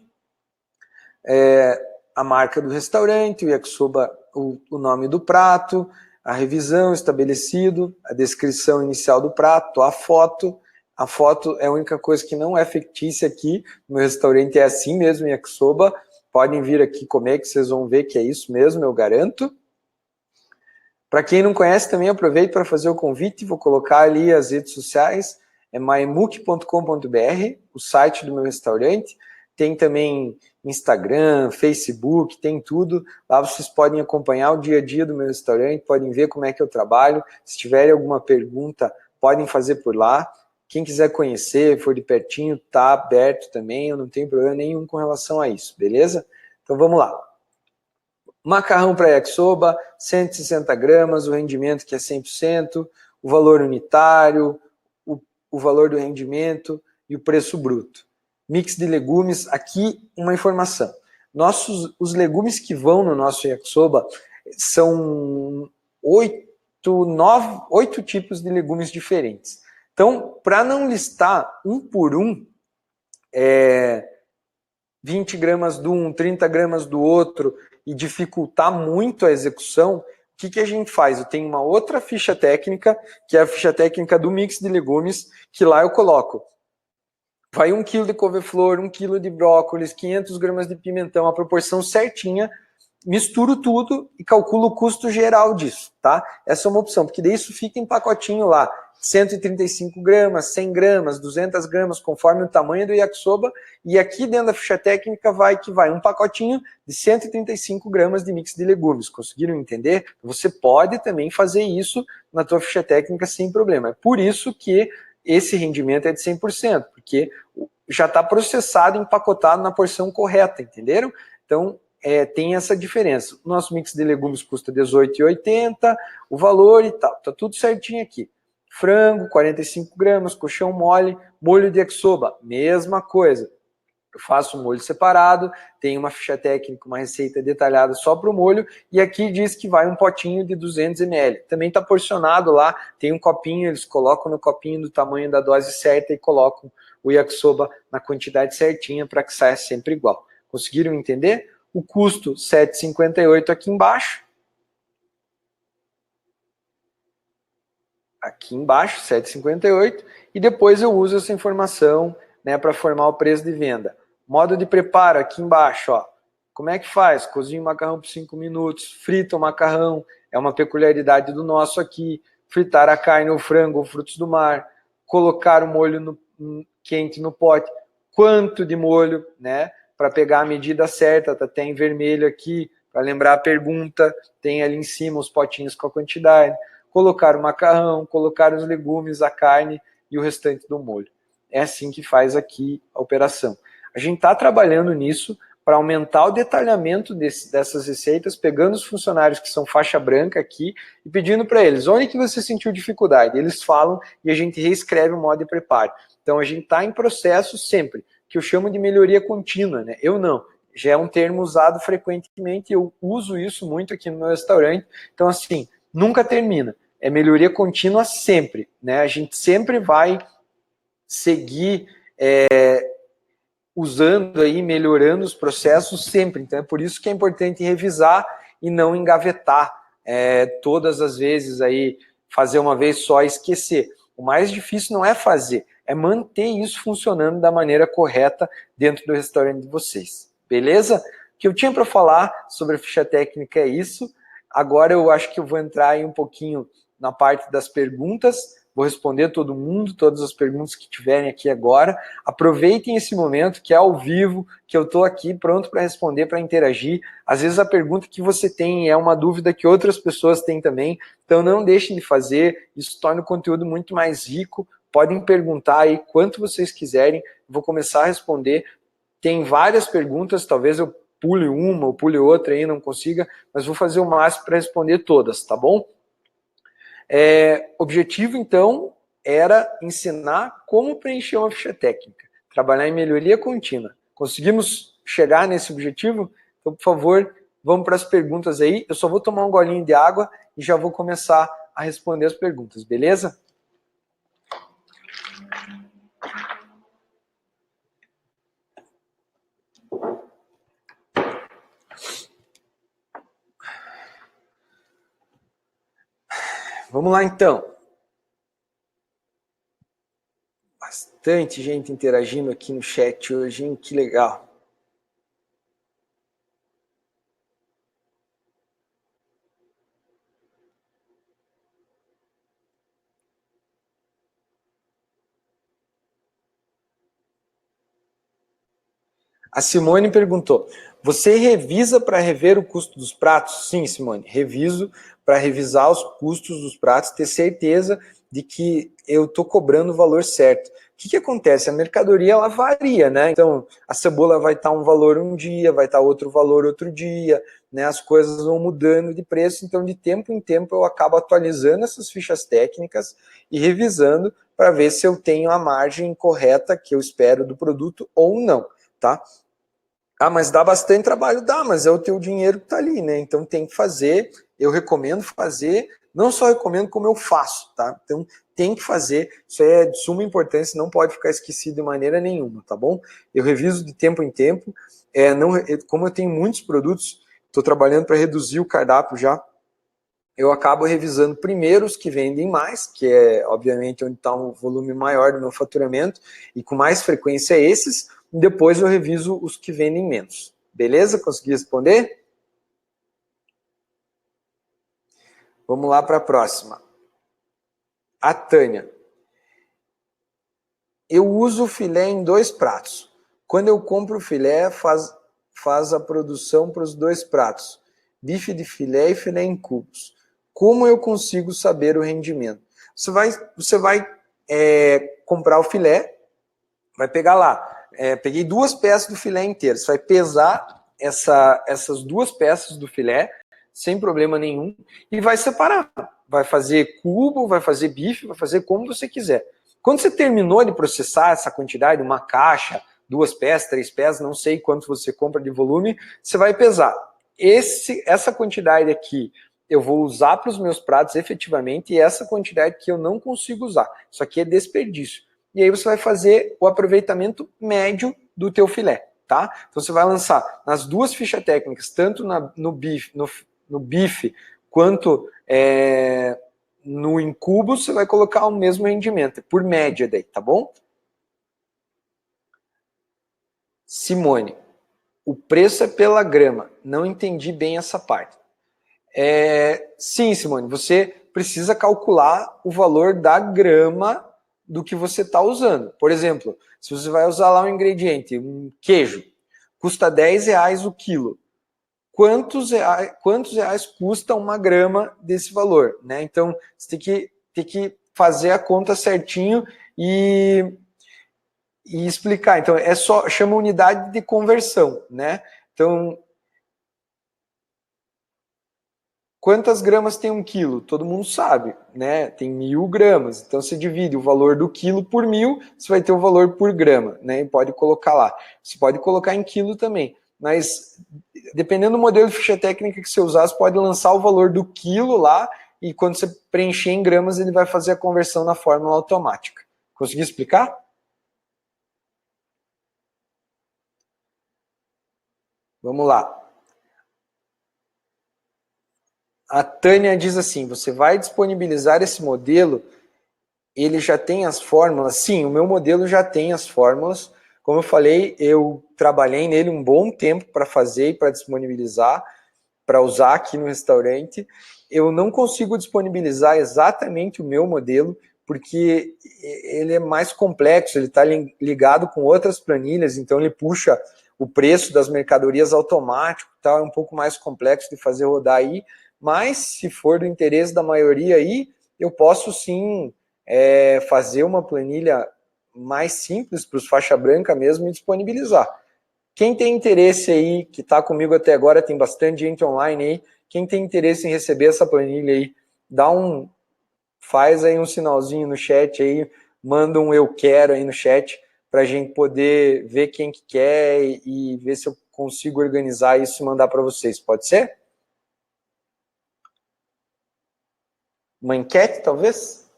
A marca do restaurante, o yakisoba, o nome do prato, a revisão estabelecido, a descrição inicial do prato, a foto. A foto é a única coisa que não é fictícia aqui. No meu restaurante é assim mesmo, yakisoba. Podem vir aqui comer que vocês vão ver que é isso mesmo, eu garanto. Para quem não conhece também, aproveito para fazer o convite, vou colocar ali as redes sociais, é maemuk.com.br, o site do meu restaurante, tem também Instagram, Facebook, tem tudo, lá vocês podem acompanhar o dia a dia do meu restaurante, podem ver como é que eu trabalho, se tiverem alguma pergunta, podem fazer por lá, quem quiser conhecer, for de pertinho, tá aberto também, eu não tenho problema nenhum com relação a isso, beleza? Então vamos lá. Macarrão para yakisoba, 160 gramas, o rendimento que é 100%, o valor unitário, o valor do rendimento e o preço bruto. Mix de legumes, aqui uma informação. Os legumes que vão no nosso yakisoba são 8 tipos de legumes diferentes. Então, para não listar um por um, 20 gramas de um, 30 gramas do outro, e dificultar muito a execução, o que a gente faz? Eu tenho uma outra ficha técnica, que é a ficha técnica do mix de legumes, que lá eu coloco. Vai 1 kg de couve-flor, 1 kg de brócolis, 500 gramas de pimentão, a proporção certinha, misturo tudo e calculo o custo geral disso, tá? Essa é uma opção, porque daí isso fica em pacotinho lá, 135 gramas, 100 gramas, 200 gramas, conforme o tamanho do yakisoba, e aqui dentro da ficha técnica vai um pacotinho de 135 gramas de mix de legumes. Conseguiram entender? Você pode também fazer isso na tua ficha técnica sem problema. É por isso que esse rendimento é de 100%, porque já está processado, empacotado na porção correta, entenderam? Então, tem essa diferença. O nosso mix de legumes custa R$18,80, o valor e tal, tá tudo certinho aqui. Frango, 45 gramas, colchão mole, molho de yakisoba, mesma coisa. Eu faço um molho separado, tem uma ficha técnica, uma receita detalhada só para o molho, e aqui diz que vai um potinho de 200 ml. Também está porcionado lá, tem um copinho, eles colocam no copinho do tamanho da dose certa e colocam o yakisoba na quantidade certinha para que saia sempre igual. Conseguiram entender? O custo R$ 7,58 aqui embaixo. Aqui embaixo, R$ 7,58. E depois eu uso essa informação, né, para formar o preço de venda. Modo de preparo aqui embaixo, ó. Como é que faz? Cozinha o macarrão por 5 minutos, frita o macarrão, é uma peculiaridade do nosso aqui. Fritar a carne, ou frango, ou frutos do mar, colocar o molho quente no pote. Quanto de molho, né? Para pegar a medida certa, tá até em vermelho aqui, para lembrar a pergunta, tem ali em cima os potinhos com a quantidade. Colocar o macarrão, colocar os legumes, a carne e o restante do molho. É assim que faz aqui a operação. A gente está trabalhando nisso para aumentar o detalhamento dessas receitas, pegando os funcionários que são faixa branca aqui e pedindo para eles, onde que você sentiu dificuldade? Eles falam e a gente reescreve o modo de preparo. Então a gente está em processo sempre, que eu chamo de melhoria contínua, né? Eu não, já é um termo usado frequentemente, eu uso isso muito aqui no meu restaurante, então assim, nunca termina, é melhoria contínua sempre, né? A gente sempre vai seguir usando aí, melhorando os processos sempre. Então é por isso que é importante revisar e não engavetar todas as vezes aí, fazer uma vez só e esquecer. O mais difícil não é fazer, é manter isso funcionando da maneira correta dentro do restaurante de vocês. Beleza? O que eu tinha para falar sobre a ficha técnica é isso. Agora eu acho que eu vou entrar aí um pouquinho na parte das perguntas. Vou responder todo mundo, todas as perguntas que tiverem aqui agora. Aproveitem esse momento que é ao vivo, que eu estou aqui pronto para responder, para interagir. Às vezes a pergunta que você tem é uma dúvida que outras pessoas têm também, então não deixem de fazer, isso torna o conteúdo muito mais rico. Podem perguntar aí quanto vocês quiserem, vou começar a responder. Tem várias perguntas, talvez eu pule uma ou pule outra aí, não consiga, mas vou fazer o máximo para responder todas, tá bom? Objetivo, então, era ensinar como preencher uma ficha técnica, trabalhar em melhoria contínua. Conseguimos chegar nesse objetivo? Então, por favor, vamos para as perguntas aí. Eu só vou tomar um golinho de água e já vou começar a responder as perguntas, beleza? Vamos lá, então. Bastante gente interagindo aqui no chat hoje, hein? Que legal. A Simone perguntou, você revisa para rever o custo dos pratos? Sim, Simone, reviso para revisar os custos dos pratos, ter certeza de que eu estou cobrando o valor certo. O que acontece? A mercadoria ela varia, né? Então, a cebola vai estar um valor um dia, vai estar outro valor outro dia, né? As coisas vão mudando de preço, então de tempo em tempo eu acabo atualizando essas fichas técnicas e revisando para ver se eu tenho a margem correta que eu espero do produto ou não, tá? Ah, mas dá bastante trabalho, dá, mas é o teu dinheiro que tá ali, né? Então tem que fazer, eu recomendo fazer, não só recomendo como eu faço, tá? Então tem que fazer, isso é de suma importância, não pode ficar esquecido de maneira nenhuma, tá bom? Eu reviso de tempo em tempo, como eu tenho muitos produtos, estou trabalhando para reduzir o cardápio já, eu acabo revisando primeiro os que vendem mais, que é obviamente onde está um volume maior do meu faturamento, e com mais frequência esses, e depois eu reviso os que vendem menos. Beleza? Consegui responder? Vamos lá para a próxima. A Tânia. Eu uso o filé em 2 pratos. Quando eu compro o filé, faz a produção para os 2 pratos. Bife de filé e filé em cubos. Como eu consigo saber o rendimento? Você vai comprar o filé, vai pegar lá. Peguei 2 peças do filé inteiro. Você vai pesar essas 2 peças do filé, sem problema nenhum, e vai separar. Vai fazer cubo, vai fazer bife, vai fazer como você quiser. Quando você terminou de processar essa quantidade, uma caixa, 2 pés, 3 pés, não sei quanto você compra de volume, você vai pesar. Essa quantidade aqui eu vou usar para os meus pratos efetivamente e essa quantidade que eu não consigo usar. Isso aqui é desperdício. E aí você vai fazer o aproveitamento médio do teu filé, tá? Então você vai lançar nas duas fichas técnicas, tanto no bife quanto no em cubos, você vai colocar o mesmo rendimento, por média daí, tá bom? Simone, o preço é pela grama. Não entendi bem essa parte. Sim, Simone, você precisa calcular o valor da grama do que você está usando. Por exemplo, se você vai usar lá um ingrediente, um queijo, custa R$10 o quilo. Quantos reais custa uma grama desse valor? Né? Então, você tem que fazer a conta certinho e explicar. Então, chama unidade de conversão, né? Então, quantas gramas tem 1 quilo? Todo mundo sabe, né? Tem 1.000 gramas. Então, você divide o valor do quilo por 1.000, você vai ter o valor por grama, né? E pode colocar lá. Você pode colocar em quilo também, mas dependendo do modelo de ficha técnica que você usar, você pode lançar o valor do quilo lá e quando você preencher em gramas, ele vai fazer a conversão na fórmula automática. Consegui explicar? Vamos lá. A Tânia diz assim, você vai disponibilizar esse modelo, ele já tem as fórmulas? Sim, o meu modelo já tem as fórmulas. Como eu falei, eu trabalhei nele um bom tempo para fazer e para disponibilizar, para usar aqui no restaurante. Eu não consigo disponibilizar exatamente o meu modelo, porque ele é mais complexo, ele está ligado com outras planilhas, então ele puxa o preço das mercadorias automático, tá? É um pouco mais complexo de fazer rodar aí, mas se for do interesse da maioria aí, eu posso sim fazer uma planilha mais simples para os faixa branca mesmo e disponibilizar. Quem tem interesse aí, que está comigo até agora, tem bastante gente online aí, quem tem interesse em receber essa planilha aí, faz aí um sinalzinho no chat aí, manda um eu quero aí no chat, para a gente poder ver quem que quer e ver se eu consigo organizar isso e mandar para vocês. Pode ser? Uma enquete, talvez?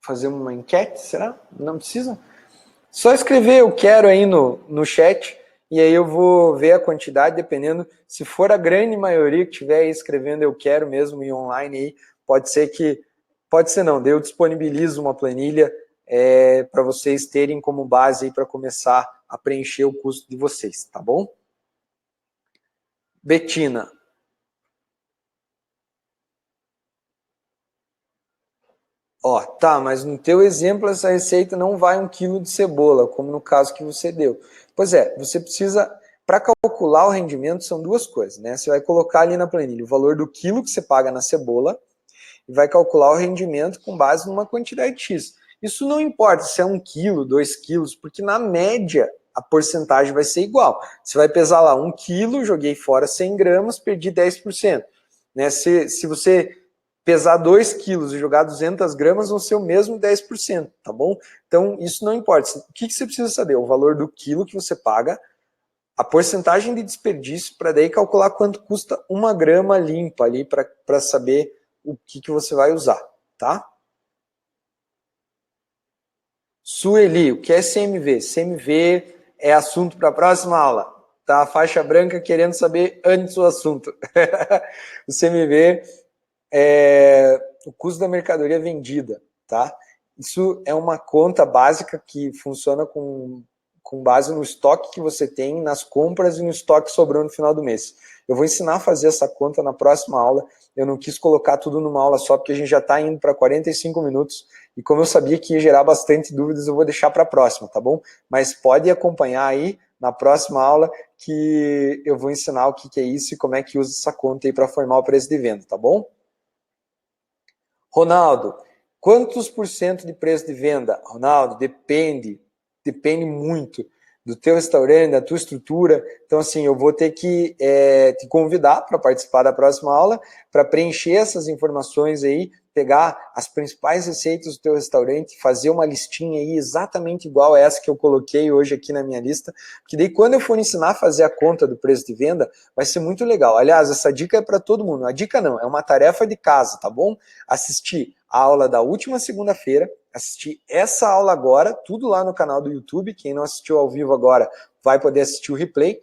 Fazer uma enquete, será? Não precisa? Só escrever eu quero aí no chat e aí eu vou ver a quantidade, dependendo. Se for a grande maioria que estiver aí escrevendo eu quero mesmo em online aí, pode ser não, daí eu disponibilizo uma planilha para vocês terem como base aí para começar a preencher o custo de vocês, tá bom? Betina. Ó, tá, mas no teu exemplo essa receita não vai 1 quilo de cebola, como no caso que você deu. Pois é, você precisa, para calcular o rendimento, são duas coisas, né? Você vai colocar ali na planilha o valor do quilo que você paga na cebola e vai calcular o rendimento com base numa quantidade X. Isso não importa se é 1 quilo, 2 quilos, porque na média a porcentagem vai ser igual. Você vai pesar lá 1 quilo, joguei fora 100 gramas, perdi 10%. Né? Se você pesar 2 quilos e jogar 200 gramas, vão ser o mesmo 10%, tá bom? Então, isso não importa. O que você precisa saber? O valor do quilo que você paga, a porcentagem de desperdício, para daí calcular quanto custa 1 grama limpa ali, para saber o que você vai usar, tá? Sueli, o que é CMV? CMV é assunto para a próxima aula. Tá? A faixa branca querendo saber antes o assunto. O CMV o custo da mercadoria vendida, tá? Isso é uma conta básica que funciona com base no estoque que você tem, nas compras e no estoque sobrando no final do mês. Eu vou ensinar a fazer essa conta na próxima aula. Eu não quis colocar tudo numa aula só, porque a gente já está indo para 45 minutos, e como eu sabia que ia gerar bastante dúvidas, eu vou deixar para a próxima, tá bom? Mas pode acompanhar aí na próxima aula, que eu vou ensinar o que é isso e como é que usa essa conta aí para formar o preço de venda, tá bom? Ronaldo, quantos por cento de preço de venda? Ronaldo, depende muito. do teu restaurante, da tua estrutura. Então, assim, eu vou ter que te convidar para participar da próxima aula, para preencher essas informações aí, pegar as principais receitas do teu restaurante, fazer uma listinha aí exatamente igual a essa que eu coloquei hoje aqui na minha lista, porque daí quando eu for ensinar a fazer a conta do preço de venda, vai ser muito legal. Aliás, essa dica é para todo mundo. A dica não, é uma tarefa de casa, tá bom? Assistir a aula da última segunda-feira, assistir essa aula agora, tudo lá no canal do YouTube. Quem não assistiu ao vivo agora vai poder assistir o replay.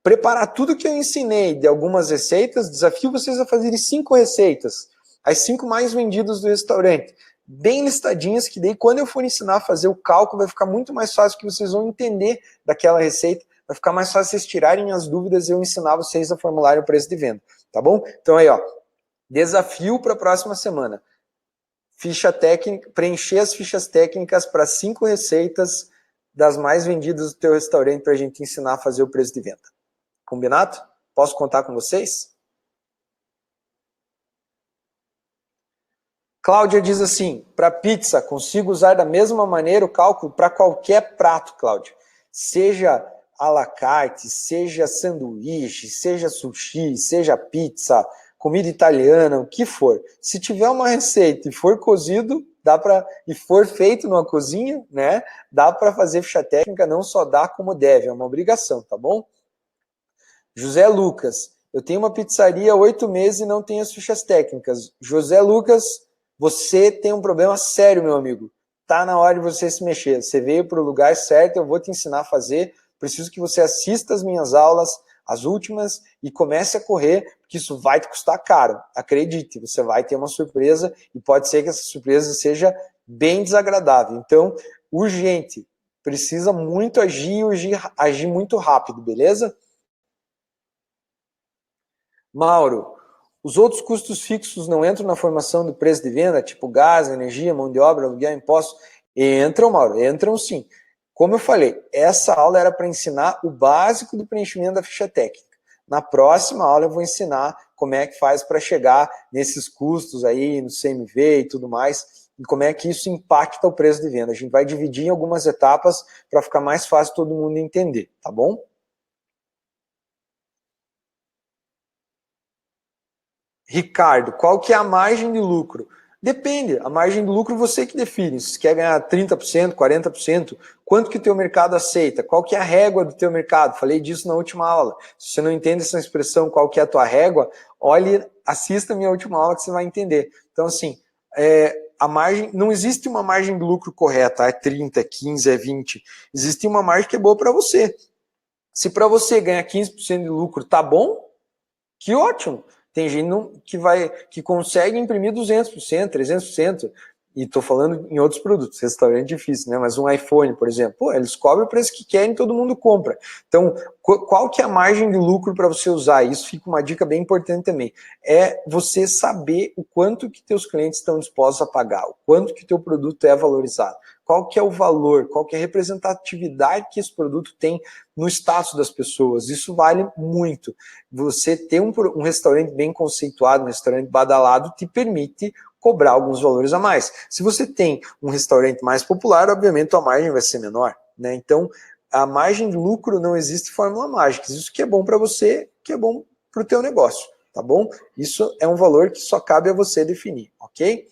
Preparar tudo que eu ensinei de algumas receitas, desafio vocês a fazerem 5 receitas, as 5 mais vendidas do restaurante, bem listadinhas, que daí quando eu for ensinar a fazer o cálculo vai ficar muito mais fácil, que vocês vão entender daquela receita, vai ficar mais fácil vocês tirarem as dúvidas e eu ensinar vocês a formularem o preço de venda, tá bom? Então aí, ó, desafio para a próxima semana. Ficha técnica, preencher as fichas técnicas para 5 receitas das mais vendidas do teu restaurante para a gente ensinar a fazer o preço de venda. Combinado? Posso contar com vocês? Cláudia diz assim, para pizza, consigo usar da mesma maneira o cálculo para qualquer prato, Cláudia. Seja à la carte, seja sanduíche, seja sushi, seja pizza, comida italiana, o que for. Se tiver uma receita e for cozido, dá para e for feito numa cozinha, né? Dá para fazer ficha técnica, não só dá como deve, é uma obrigação, tá bom? José Lucas, eu tenho uma pizzaria há 8 meses e não tenho as fichas técnicas. José Lucas, você tem um problema sério, meu amigo. Tá na hora de você se mexer. Você veio para o lugar certo, eu vou te ensinar a fazer. Preciso que você assista as minhas aulas, as últimas, e comece a correr, porque isso vai te custar caro. Acredite, você vai ter uma surpresa e pode ser que essa surpresa seja bem desagradável. Então, urgente, precisa muito agir muito rápido, beleza? Mauro, os outros custos fixos não entram na formação do preço de venda, tipo gás, energia, mão de obra, aluguel, impostos? Entram, Mauro, entram sim. Como eu falei, essa aula era para ensinar o básico do preenchimento da ficha técnica. Na próxima aula eu vou ensinar como é que faz para chegar nesses custos aí, no CMV e tudo mais, e como é que isso impacta o preço de venda. A gente vai dividir em algumas etapas para ficar mais fácil todo mundo entender, tá bom? Ricardo, qual que é a margem de lucro? Depende, a margem de lucro você que define. Se você quer ganhar 30%, 40%, quanto que o teu mercado aceita? Qual que é a régua do teu mercado? Falei disso na última aula. Se você não entende essa expressão, qual que é a tua régua, olhe, assista a minha última aula que você vai entender. Então, assim, a margem, não existe uma margem de lucro correta, é 30, é 15, é 20. Existe uma margem que é boa para você. Se para você ganhar 15% de lucro tá bom, que ótimo. Tem gente que consegue imprimir 200%, 300%. E estou falando em outros produtos, restaurante é difícil, né? Mas um iPhone, por exemplo, pô, eles cobram o preço que querem e todo mundo compra. Então, qual que é a margem de lucro para você usar? Isso fica uma dica bem importante também. É você saber o quanto que teus clientes estão dispostos a pagar, o quanto que teu produto é valorizado, qual que é o valor, qual que é a representatividade que esse produto tem no status das pessoas. Isso vale muito. Você ter um restaurante bem conceituado, um restaurante badalado, te permite cobrar alguns valores a mais. Se você tem um restaurante mais popular, obviamente a margem vai ser menor, né? Então, a margem de lucro não existe fórmula mágica. Isso que é bom para você, que é bom para o teu negócio, tá bom? Isso é um valor que só cabe a você definir, ok?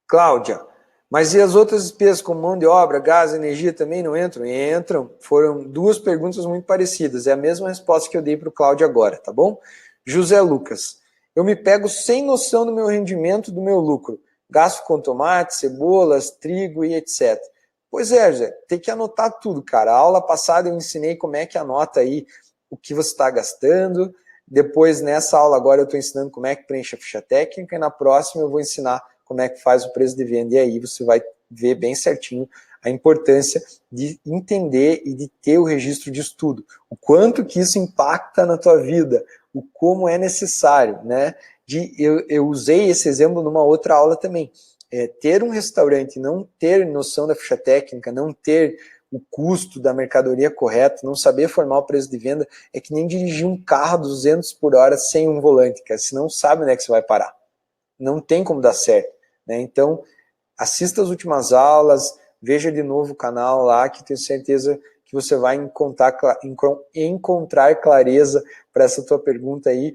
Cláudia, mas e as outras despesas como mão de obra, gás, energia também não entram? Entram. Foram 2 perguntas muito parecidas. É a mesma resposta que eu dei para o Cláudio agora, tá bom? José Lucas, eu me pego sem noção do meu rendimento, do meu lucro. Gasto com tomate, cebolas, trigo e etc. Pois é, José, tem que anotar tudo, cara. A aula passada eu ensinei como é que anota aí o que você está gastando. Depois, nessa aula agora, eu estou ensinando como é que preenche a ficha técnica. E na próxima eu vou ensinar como é que faz o preço de venda. E aí você vai ver bem certinho a importância de entender e de ter o registro de estudo. O quanto que isso impacta na tua vida, o como é necessário, né? Eu usei esse exemplo numa outra aula também. Ter um restaurante, não ter noção da ficha técnica, não ter o custo da mercadoria correto, não saber formar o preço de venda, é que nem dirigir um carro 200 por hora sem um volante, cara. Você não sabe onde é que você vai parar. Não tem como dar certo, né? Então, assista as últimas aulas, veja de novo o canal lá, que tenho certeza que você vai encontrar clareza para essa tua pergunta aí,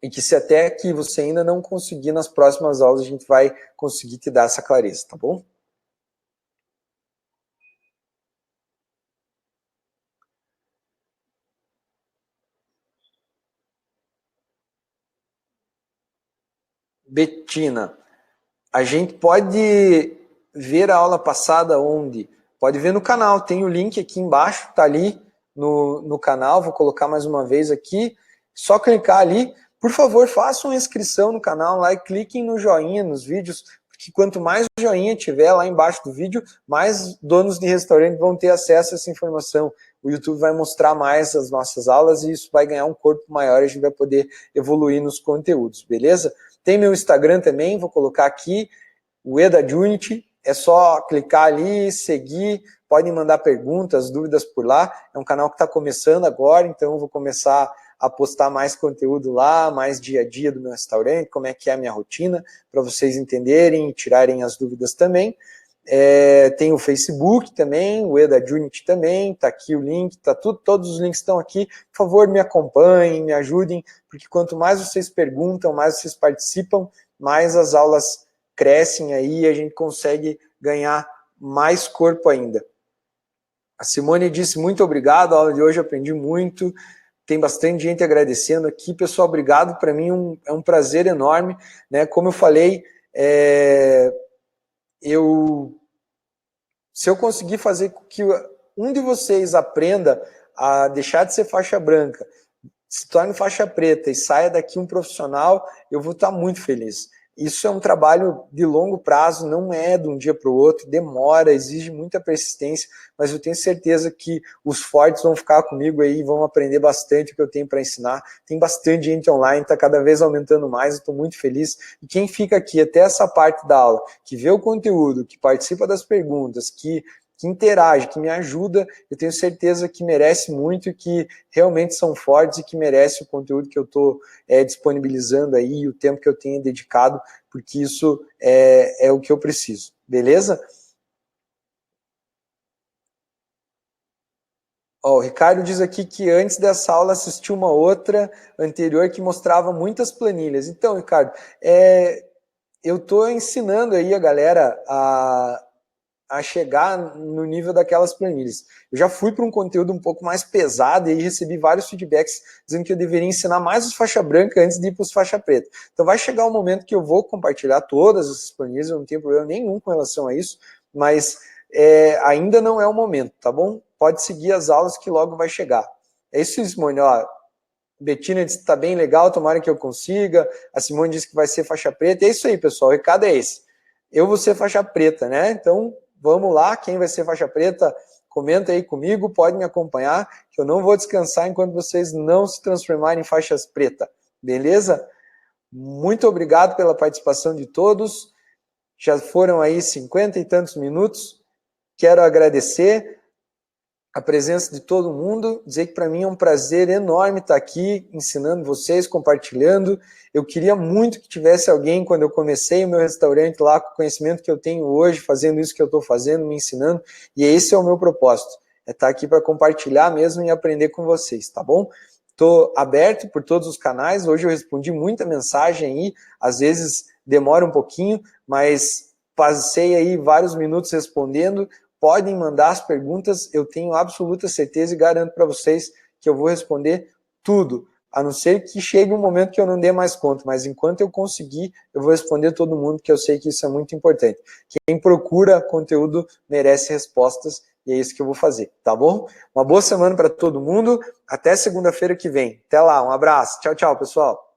e que se até que você ainda não conseguir nas próximas aulas, a gente vai conseguir te dar essa clareza, tá bom? Betina, a gente pode ver a aula passada onde? Pode ver no canal, tem o link aqui embaixo, tá ali no canal, vou colocar mais uma vez aqui, só clicar ali. Por favor, façam inscrição no canal lá e cliquem no joinha nos vídeos, porque quanto mais joinha tiver lá embaixo do vídeo, mais donos de restaurante vão ter acesso a essa informação. O YouTube vai mostrar mais as nossas aulas e isso vai ganhar um corpo maior, a gente vai poder evoluir nos conteúdos, beleza? Tem meu Instagram também, vou colocar aqui, o Eda Junity, é só clicar ali, seguir, podem mandar perguntas, dúvidas por lá, é um canal que está começando agora, então eu vou começar a postar mais conteúdo lá, mais dia a dia do meu restaurante, como é que é a minha rotina, para vocês entenderem e tirarem as dúvidas também. Tem o Facebook também, o Eda Junity também, tá aqui o link, tá tudo, todos os links estão aqui. Por favor, me acompanhem, me ajudem, porque quanto mais vocês perguntam, mais vocês participam, mais as aulas crescem aí e a gente consegue ganhar mais corpo ainda. A Simone disse muito obrigado, a aula de hoje eu aprendi muito, tem bastante gente agradecendo aqui. Pessoal, obrigado, para mim é um prazer enorme, né? Como eu falei, se eu conseguir fazer com que um de vocês aprenda a deixar de ser faixa branca, se torne faixa preta e saia daqui um profissional, eu vou estar muito feliz. Isso é um trabalho de longo prazo, não é de um dia para o outro, demora, exige muita persistência, mas eu tenho certeza que os fortes vão ficar comigo aí e vão aprender bastante o que eu tenho para ensinar. Tem bastante gente online, está cada vez aumentando mais, estou muito feliz. E quem fica aqui até essa parte da aula, que vê o conteúdo, que participa das perguntas, que interage, que me ajuda, eu tenho certeza que merece muito e que realmente são fortes e que merece o conteúdo que eu estou disponibilizando aí, o tempo que eu tenho dedicado, porque isso é o que eu preciso, beleza? Ó, o Ricardo diz aqui que antes dessa aula assistiu uma outra anterior que mostrava muitas planilhas. Então, Ricardo, eu estou ensinando aí a galera a chegar no nível daquelas planilhas. Eu já fui para um conteúdo um pouco mais pesado e recebi vários feedbacks dizendo que eu deveria ensinar mais os faixa branca antes de ir para os faixa preta. Então vai chegar um momento que eu vou compartilhar todas essas planilhas, eu não tenho problema nenhum com relação a isso, mas ainda não é o momento, tá bom? Pode seguir as aulas que logo vai chegar. É isso, Simone, ó. Betina disse que tá bem legal, tomara que eu consiga. A Simone disse que vai ser faixa preta. É isso aí, pessoal, o recado é esse. Eu vou ser faixa preta, né? Então, vamos lá, quem vai ser faixa preta, comenta aí comigo, pode me acompanhar, que eu não vou descansar enquanto vocês não se transformarem em faixas preta, beleza? Muito obrigado pela participação de todos, já foram aí 50 e tantos minutos, quero agradecer a presença de todo mundo, dizer que para mim é um prazer enorme estar aqui ensinando vocês, compartilhando. Eu queria muito que tivesse alguém, quando eu comecei o meu restaurante lá, com o conhecimento que eu tenho hoje, fazendo isso que eu estou fazendo, me ensinando, e esse é o meu propósito, é estar aqui para compartilhar mesmo e aprender com vocês, tá bom? Estou aberto por todos os canais, hoje eu respondi muita mensagem aí, às vezes demora um pouquinho, mas passei aí vários minutos respondendo. Podem mandar as perguntas, eu tenho absoluta certeza e garanto para vocês que eu vou responder tudo, a não ser que chegue um momento que eu não dê mais conta, mas enquanto eu conseguir, eu vou responder todo mundo, que eu sei que isso é muito importante. Quem procura conteúdo merece respostas, e é isso que eu vou fazer, tá bom? Uma boa semana para todo mundo, até segunda-feira que vem. Até lá, um abraço, tchau, tchau, pessoal.